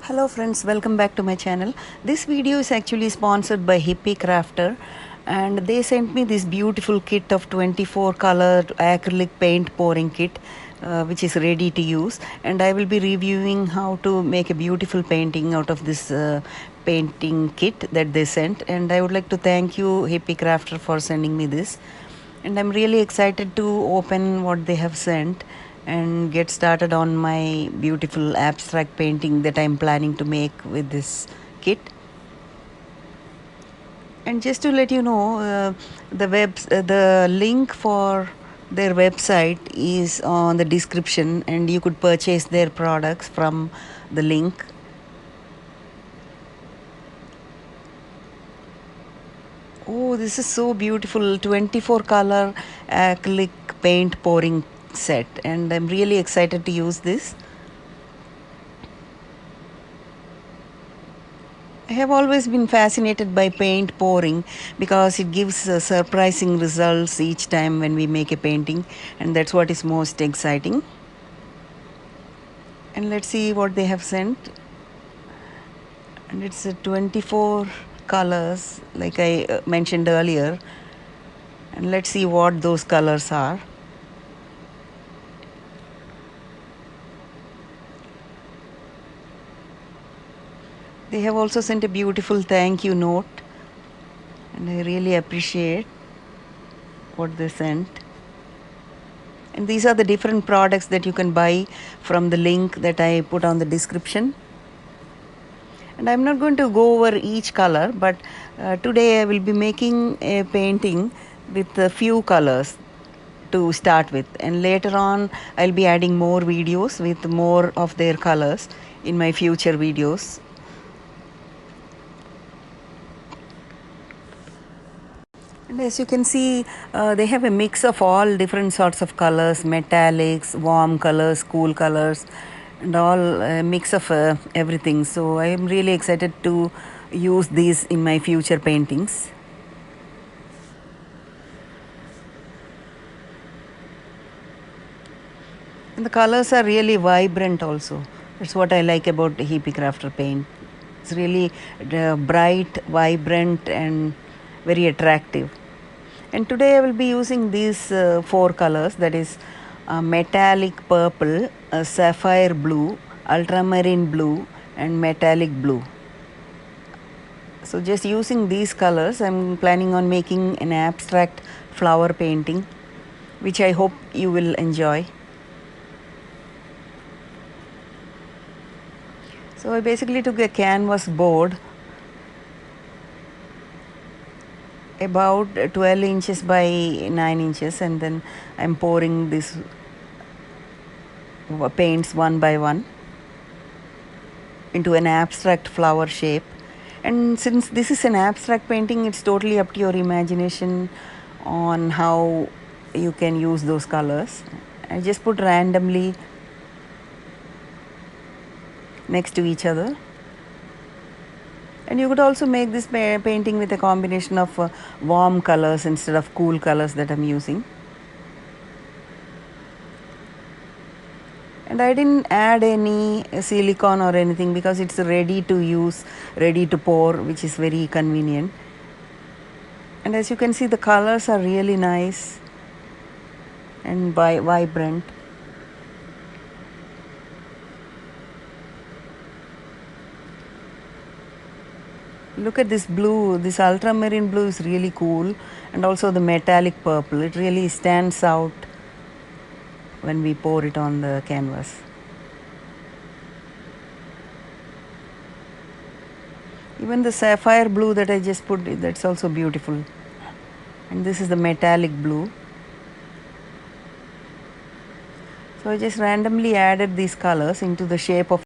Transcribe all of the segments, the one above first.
Hello friends, welcome back to my channel. This video is actually sponsored by Hippie Crafter, and they sent me this beautiful kit of 24 colored acrylic paint pouring kit, which is ready to use, and I will be reviewing how to make a beautiful painting out of this painting kit that they sent. And I would like to thank you Hippie Crafter for sending me this, and I'm really excited to open what they have sent and get started on my beautiful abstract painting that I'm planning to make with this kit. And just to let you know, the link for their website is on the description, and you could purchase their products from the link. Oh, this is so beautiful, 24 color acrylic paint pouring set, and I'm really excited to use this. I have always been fascinated by paint pouring because it gives surprising results each time when we make a painting, and that's what is most exciting. And let's see what they have sent. And it's 24 colors like I mentioned earlier, and let's see what those colors are. They have also sent a beautiful thank you note, and I really appreciate what they sent. And these are the different products that you can buy from the link that I put on the description. And I'm not going to go over each color, but today I will be making a painting with a few colors to start with, and later on I'll be adding more videos with more of their colors in my future videos. And as you can see, they have a mix of all different sorts of colors, metallics, warm colors, cool colors, and all a mix of everything. So I am really excited to use these in my future paintings. And the colors are really vibrant also. That's what I like about the Hippie Crafter paint. It's really bright, vibrant, and very attractive. And today I will be using these four colors, that is metallic purple, sapphire blue, ultramarine blue, and metallic blue. So just using these colors, I'm planning on making an abstract flower painting, which I hope you will enjoy. So I basically took a canvas board about 12 inches by 9 inches, and then I'm pouring these paints one by one into an abstract flower shape. And since this is an abstract painting, it's totally up to your imagination on how you can use those colors. I just put randomly next to each other. And you could also make this painting with a combination of warm colors instead of cool colors that I'm using. And I didn't add any silicone or anything because it's ready to use, ready to pour, which is very convenient. And as you can see, the colors are really nice and vibrant. Look at this blue, this ultramarine blue is really cool, and also the metallic purple. It really stands out when we pour it on the canvas. Even the sapphire blue that I just put, that's also beautiful. And this is the metallic blue. So I just randomly added these colors into the shape of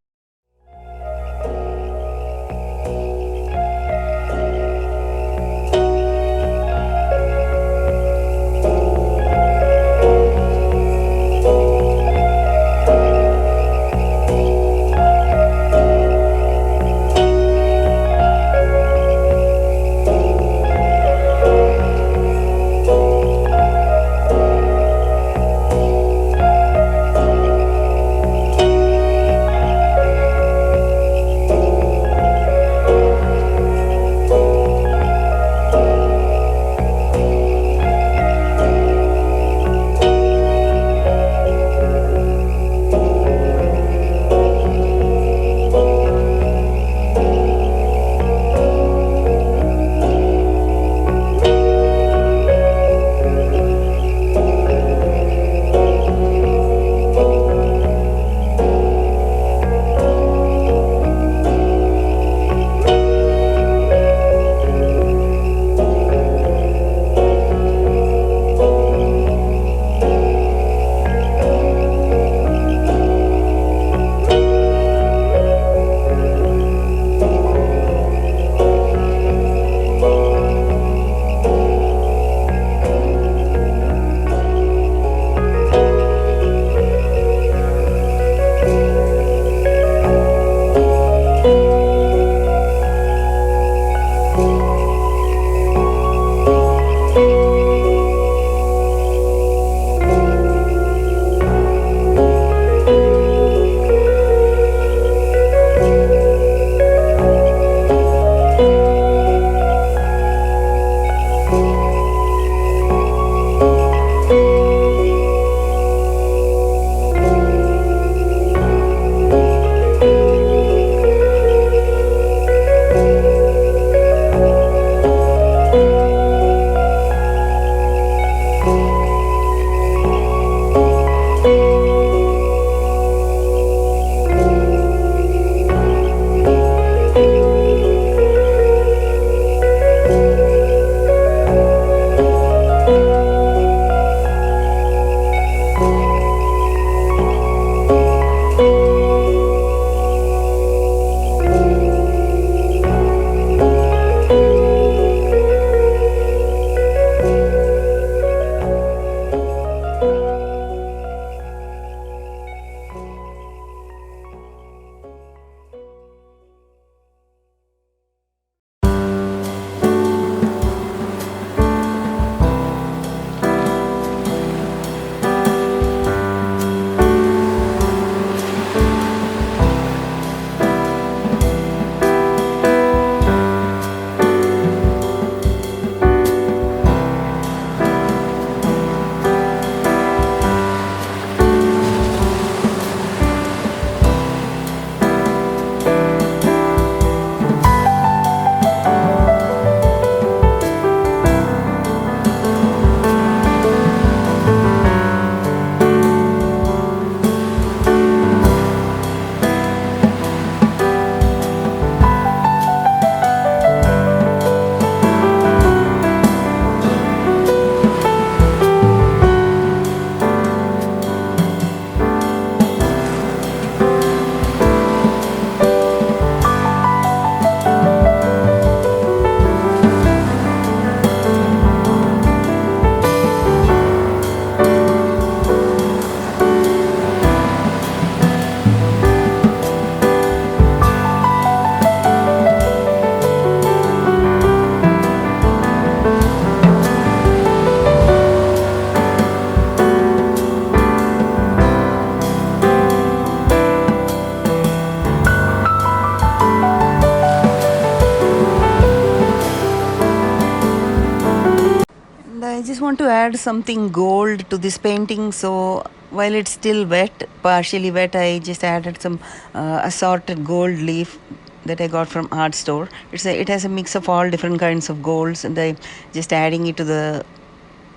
just want to add something gold to this painting, so while it's still wet, partially wet, I just added some assorted gold leaf that I got from art store. It has a mix of all different kinds of golds, and I just adding it to the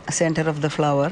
center of the flower.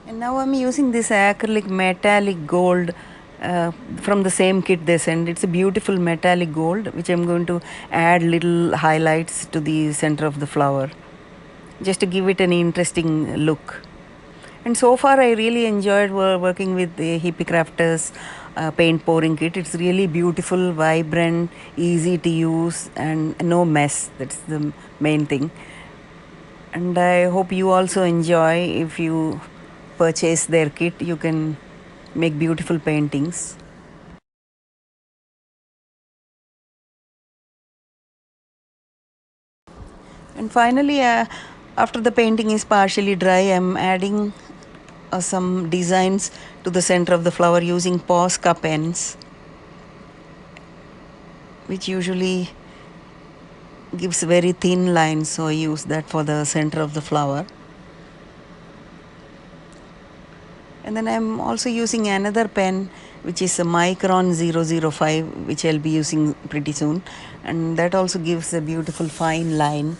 And now I'm using this acrylic metallic gold from the same kit they sent. It's a beautiful metallic gold, which I'm going to add little highlights to the center of the flower, just to give it an interesting look. And so far, I really enjoyed working with the Hippie Crafter's paint pouring kit. It's really beautiful, vibrant, easy to use, and no mess. That's the main thing. And I hope you also enjoy. If you purchase their kit, you can make beautiful paintings. And finally, after the painting is partially dry, I'm adding some designs to the center of the flower using Posca pens. which usually gives very thin lines, so I use that for the center of the flower. And then I'm also using another pen, which is a Micron 005, which I'll be using pretty soon, and that also gives a beautiful fine line.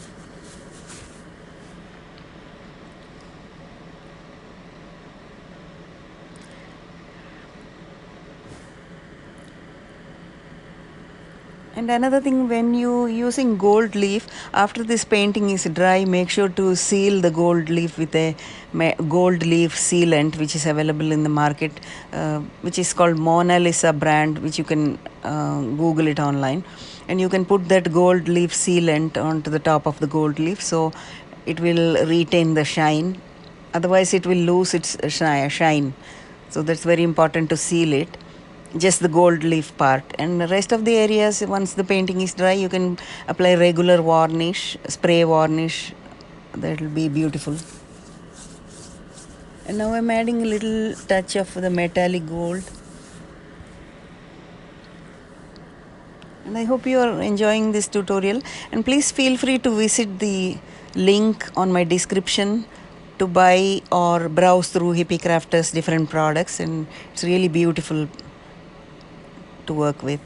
And another thing, when you using gold leaf, after this painting is dry, make sure to seal the gold leaf with a gold leaf sealant, which is available in the market, which is called Mona Lisa brand, which you can Google it online. And you can put that gold leaf sealant onto the top of the gold leaf, so it will retain the shine. Otherwise, it will lose its shine. So that's very important to seal it, just the gold leaf part. And the rest of the areas, once the painting is dry, you can apply regular varnish, spray varnish. That will be beautiful. And now I'm adding a little touch of the metallic gold. And I hope you are enjoying this tutorial, and please feel free to visit the link on my description to buy or browse through Hippie Crafter's different products, and it's really beautiful to work with.